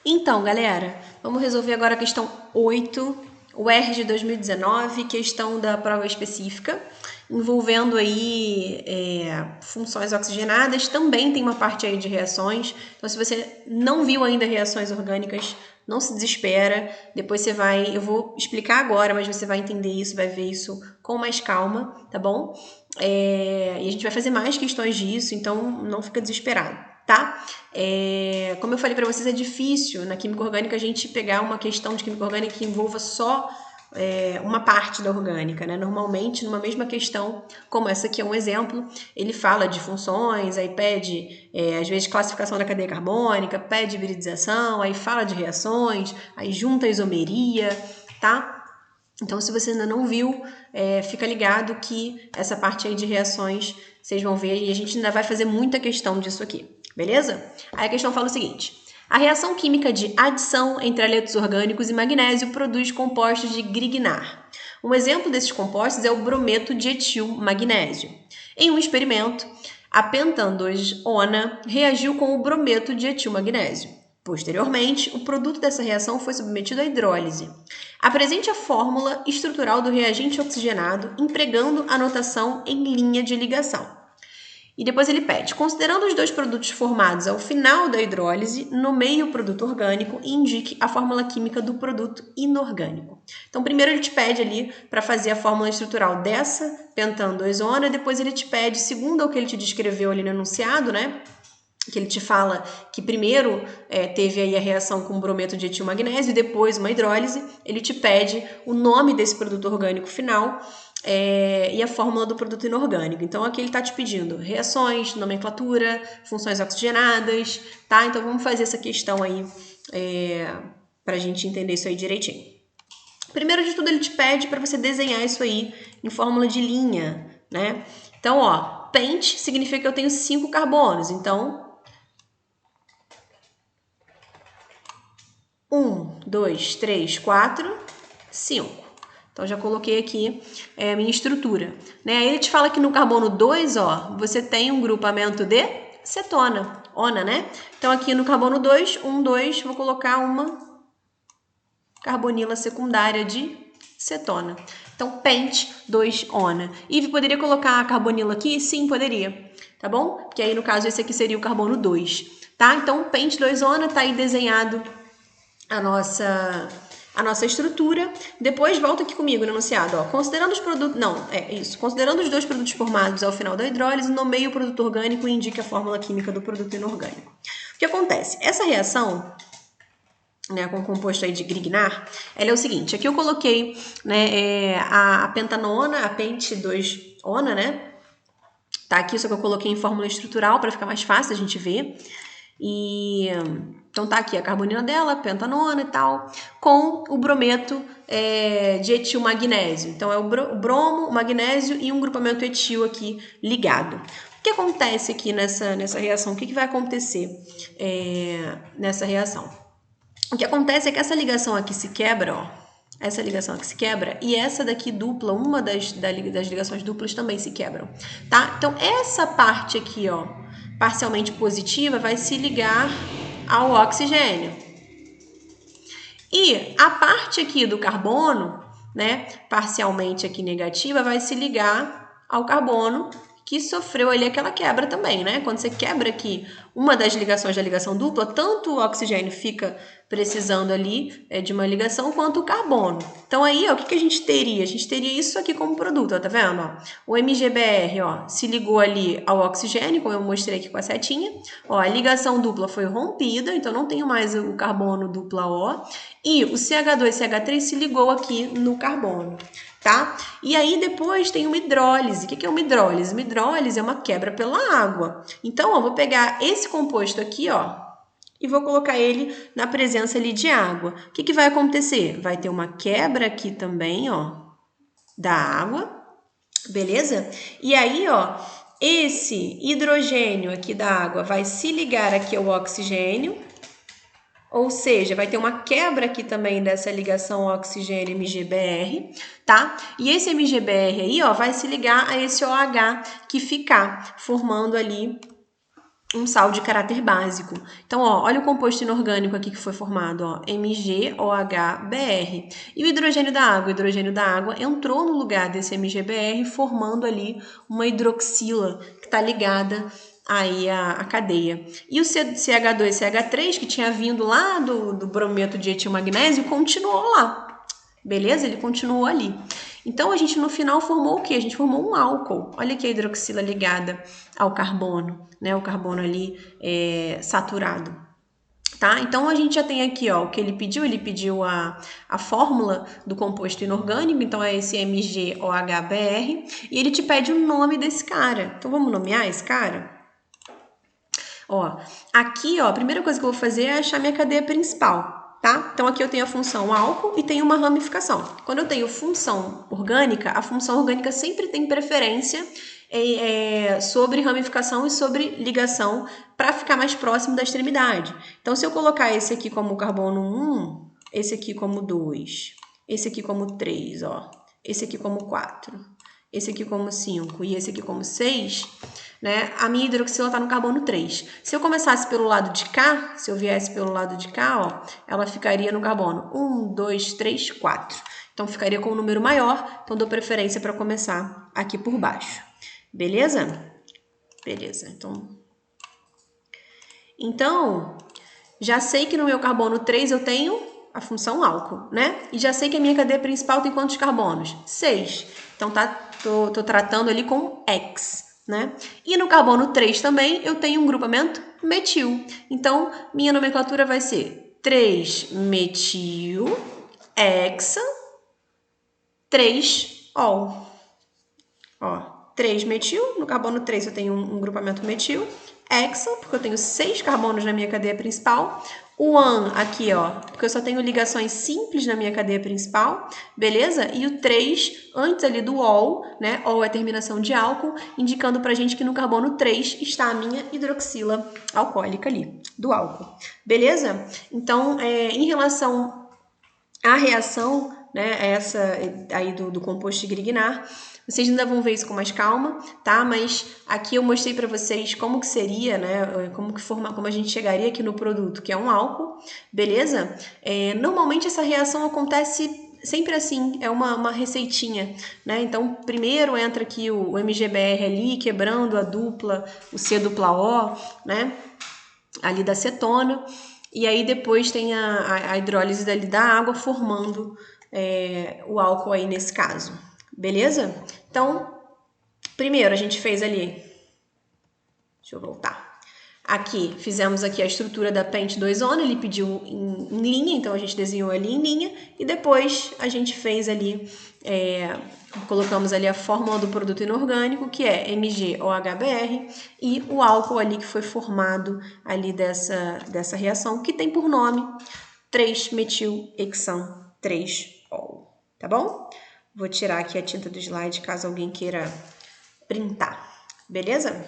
Então, galera, vamos resolver agora a questão 8, o R de 2019, questão da prova específica, envolvendo aí funções oxigenadas. Também tem uma parte aí de reações. Então, se você não viu ainda reações orgânicas, não se desespera. Depois eu vou explicar agora, mas você vai entender isso, vai ver isso com mais calma, tá bom? E a gente vai fazer mais questões disso, então não fica desesperado, tá? Como eu falei para vocês, é difícil na química orgânica a gente pegar uma questão de química orgânica que envolva só uma parte da orgânica, né? Normalmente, numa mesma questão, como essa aqui é um exemplo, ele fala de funções, aí pede, às vezes, classificação da cadeia carbônica, pede hibridização, aí fala de reações, aí junta a isomeria, tá? Então, se você ainda não viu, fica ligado que essa parte aí de reações, vocês vão ver, e a gente ainda vai fazer muita questão disso aqui, beleza? Aí a questão fala o seguinte: a reação química de adição entre haletos orgânicos e magnésio produz compostos de Grignard. Um exemplo desses compostos é o brometo de etil magnésio. Em um experimento, a pentan 2-ona reagiu com o brometo de etil magnésio. Posteriormente, o produto dessa reação foi submetido à hidrólise. Apresente a fórmula estrutural do reagente oxigenado empregando a notação em linha de ligação. E depois ele pede, considerando os dois produtos formados ao final da hidrólise, nomeie o produto orgânico e indique a fórmula química do produto inorgânico. Então, primeiro ele te pede ali para fazer a fórmula estrutural dessa pentan 2-ona, depois ele te pede, segundo o que ele te descreveu ali no enunciado, né? Que ele te fala que primeiro teve aí a reação com brometo de etil magnésio e depois uma hidrólise, ele te pede o nome desse produto orgânico final e a fórmula do produto inorgânico. Então, aqui ele está te pedindo reações, nomenclatura, funções oxigenadas, tá? Então, vamos fazer essa questão aí para a gente entender isso aí direitinho. Primeiro de tudo, ele te pede para você desenhar isso aí em fórmula de linha, né? Então, ó, pent significa que eu tenho 5 carbonos, então 1, 2, 3, 4, 5. Então, já coloquei aqui a minha estrutura. Né? Aí ele te fala que no carbono 2, ó, você tem um grupamento de cetona, ona, né? Então, aqui no carbono 2, 1, 2, vou colocar uma carbonila secundária de cetona. Então, pent 2-ona. E poderia colocar a carbonila aqui? Sim, poderia. Tá bom? Porque aí, no caso, esse aqui seria o carbono 2. Tá? Então, pent 2-ona, tá aí desenhado a nossa estrutura. Depois volta aqui comigo no enunciado, ó. Considerando os produtos, considerando os dois produtos formados ao final da hidrólise, nomeie o produto orgânico e indique a fórmula química do produto inorgânico. O que acontece? Essa reação, né, com o composto aí de Grignard, ela é o seguinte, aqui eu coloquei, né, a pentanona, a pent 2-ona, né? Tá aqui, só que eu coloquei em fórmula estrutural para ficar mais fácil a gente ver. Então tá aqui a carbonila dela, pentanona e tal, com o brometo de etil magnésio. Então é o bromo, o magnésio e um grupamento etil aqui ligado. O que acontece aqui nessa reação? O que vai acontecer nessa reação? O que acontece é que essa ligação aqui se quebra, ó. Essa ligação aqui se quebra e essa daqui dupla, uma das ligações duplas também se quebram, tá? Então essa parte aqui, ó, parcialmente positiva, vai se ligar ao oxigênio. E a parte aqui do carbono, né, parcialmente aqui negativa, vai se ligar ao carbono que sofreu ali aquela quebra também, né? Quando você quebra aqui uma das ligações da ligação dupla, tanto o oxigênio fica precisando ali de uma ligação, quanto o carbono. Então, aí, ó, o que a gente teria? A gente teria isso aqui como produto, ó, tá vendo? Ó, o MGBR, ó, se ligou ali ao oxigênio, como eu mostrei aqui com a setinha. Ó, a ligação dupla foi rompida, então não tenho mais o carbono dupla O. E o CH2 e CH3 se ligou aqui no carbono. Tá? E aí depois tem uma hidrólise. O que é uma hidrólise? Uma hidrólise é uma quebra pela água. Então, ó, vou pegar esse composto aqui, ó, e vou colocar ele na presença ali de água. O que vai acontecer? Vai ter uma quebra aqui também, ó, da água, beleza? E aí, ó, esse hidrogênio aqui da água vai se ligar aqui ao oxigênio, ou seja, vai ter uma quebra aqui também dessa ligação oxigênio MGBR, tá? E esse MGBR aí, ó, vai se ligar a esse OH que ficar, formando ali um sal de caráter básico. Então, ó, olha o composto inorgânico aqui que foi formado, ó, MgOHBr. E o hidrogênio da água? O hidrogênio da água entrou no lugar desse MgBr, formando ali uma hidroxila que está ligada aí a cadeia. E o CH2 e CH3, que tinha vindo lá do brometo de etilmagnésio, continuou lá. Beleza? Ele continuou ali. Então, a gente no final formou o quê? A gente formou um álcool. Olha aqui a hidroxila ligada ao carbono, né? O carbono ali saturado. Tá? Então, a gente já tem aqui ó, o que ele pediu a fórmula do composto inorgânico, então é esse MgOHBr, e ele te pede o nome desse cara. Então, vamos nomear esse cara? Ó, aqui, ó, a primeira coisa que eu vou fazer é achar minha cadeia principal. Tá? Então, aqui eu tenho a função álcool e tenho uma ramificação. Quando eu tenho função orgânica, a função orgânica sempre tem preferência sobre ramificação e sobre ligação para ficar mais próximo da extremidade. Então, se eu colocar esse aqui como carbono 1, esse aqui como 2, esse aqui como 3, ó, esse aqui como 4, esse aqui como 5 e esse aqui como 6... né? A minha hidroxila está no carbono 3. Se eu começasse pelo lado de cá, se eu viesse pelo lado de cá, ó, ela ficaria no carbono 1, 2, 3, 4. Então, ficaria com um número maior, então dou preferência para começar aqui por baixo. Beleza? Beleza, então, já sei que no meu carbono 3 eu tenho a função álcool, né? E já sei que a minha cadeia principal tem quantos carbonos? 6. Então, tô tratando ali com X. Né? E no carbono 3 também eu tenho um grupamento metil. Então, minha nomenclatura vai ser 3-metil, hexa, 3-ol. Ó, 3-metil, no carbono 3 eu tenho um grupamento metil, hexa, porque eu tenho 6 carbonos na minha cadeia principal, o an aqui, ó, porque eu só tenho ligações simples na minha cadeia principal, beleza? E o 3 antes ali do ol, né? Ol é a terminação de álcool, indicando pra gente que no carbono 3 está a minha hidroxila alcoólica ali, do álcool. Beleza? Então, em relação à reação, né, essa aí do composto de Grignard, vocês ainda vão ver isso com mais calma, tá? Mas aqui eu mostrei para vocês como que seria, né? Como a gente chegaria aqui no produto, que é um álcool, beleza? Normalmente essa reação acontece sempre assim, é uma receitinha, né? Então, primeiro entra aqui o MgBr ali, quebrando a dupla, o C-dupla-O, né? Ali da cetona. E aí depois tem a hidrólise dali da água formando o álcool aí nesse caso. Beleza? Então, primeiro a gente fez ali... Deixa eu voltar. Aqui, fizemos aqui a estrutura da pente 2-ona, ele pediu em linha, então a gente desenhou ali em linha. E depois a gente fez ali, colocamos ali a fórmula do produto inorgânico, que é MgOHBr, e o álcool ali que foi formado ali dessa reação, que tem por nome 3-metilhexan 3-ol, tá bom? Vou tirar aqui a tinta do slide caso alguém queira printar, beleza?